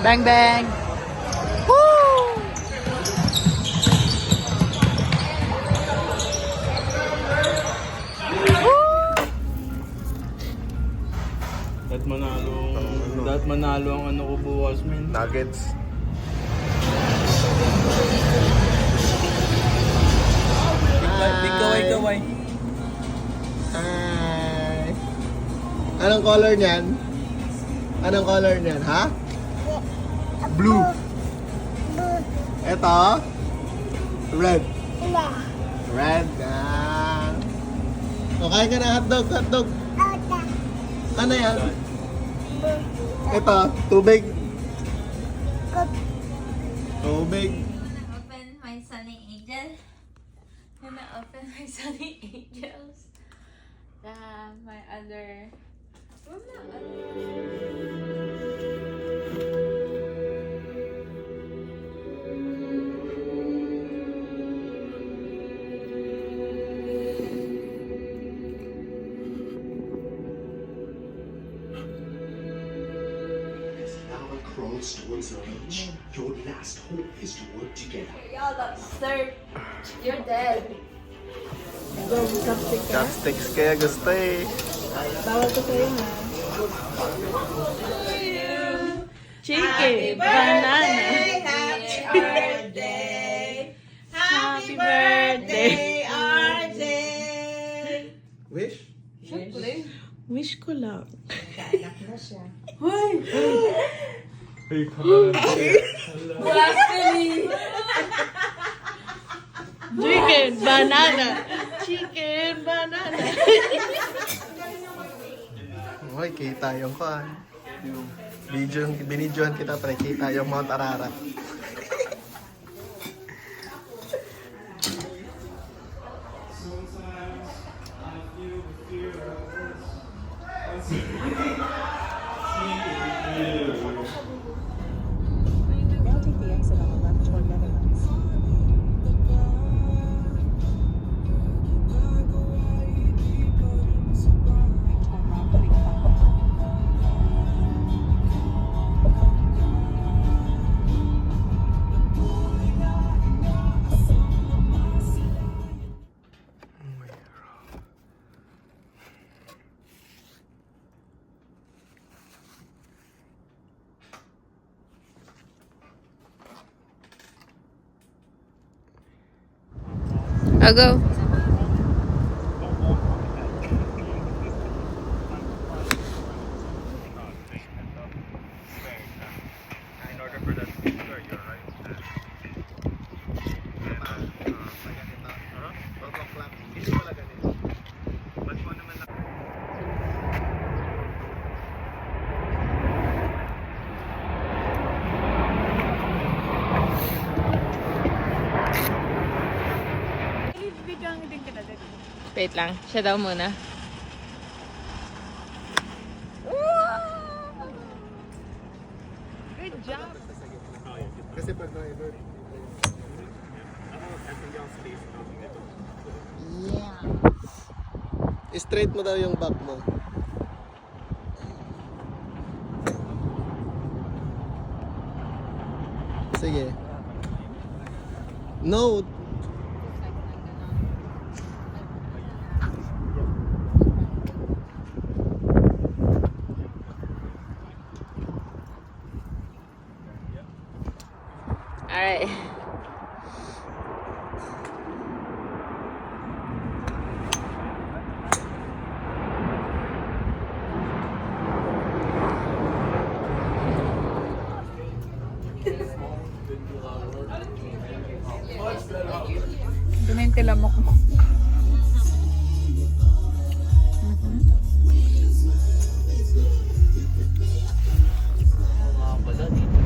Bang bang! Woo! Dapat manalo ang ano ko bukas, men. Nuggets. Big kaway-kaway. Hi. Anong color niyan? Anong color niyan, ha? Blue. Ito? Red. Red. Ah. O, kain ka na hotdog, hotdog. Ano yan? Ito, tubig. Tubig. Open my sunny angel. Gonna open my sunny angels. My other. Where's my other? As lava crawls towards the beach, your last hope is to work together. Y'all got served. You're dead. Chopsticks kaya gusto eh. Chicken, banana. Happy birthday, RJ! Wish? Wish ko lang. Kaanak na siya. Chicken, banana. Chicken, banana. Hoy, kita yung kan. Binidyohan kita pre, kita yung Mount Ararat. Now take the exit on the left toward Netherlands. I'll go. Wait lang. Siya daw muna. Good job. Kasi pag na-alert. Yeah. Straight mo daw yung back mo. Sige. No. Alright. Ito na yung tilamok mo.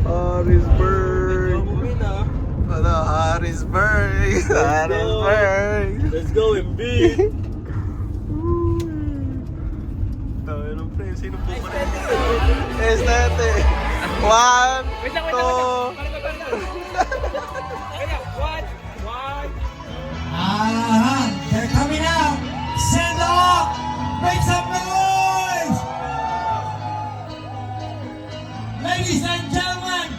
Harrisburg. Ano, Harrisburg. Harrisburg. Let's go, MB! Tayo ng friend, sino po pa rin? Estete. 1, 2. They're coming out. Send off. Make some noise. Ladies and gentlemen,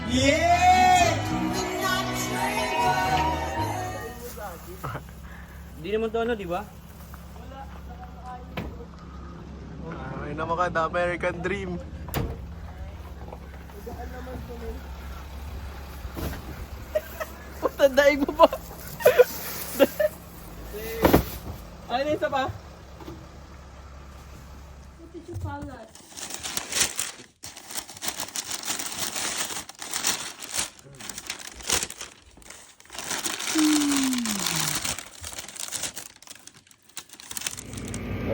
Yeah! Hindi naman to ano, di ba? Ay naman ka, the American Dream. Tandaig mo ba? Ano isa pa?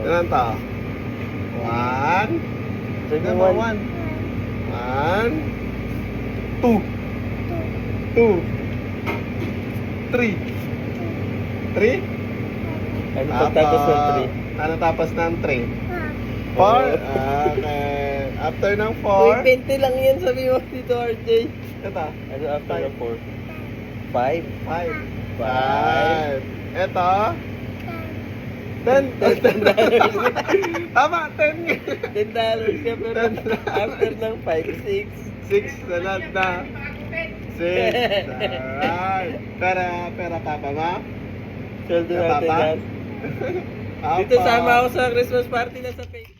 Ilan to? One. Number one. One. Two. Two. Three. Three? Ano pagtapos ng 3? Ano tapos ng 3? 4? Okay. After ng 4? 20 lang yan sabi mo dito, RJ. Ito. Ano after ng 4? 5? 5. 5. Ito. 10. Tama, 10. $10 ka pero after ng 5, 6 na lahat na. 6. Alright. Pera papa mo? 6. Sweldo Papa? natin yan. Dito Papa. sama ako sa Christmas party na sa Pay.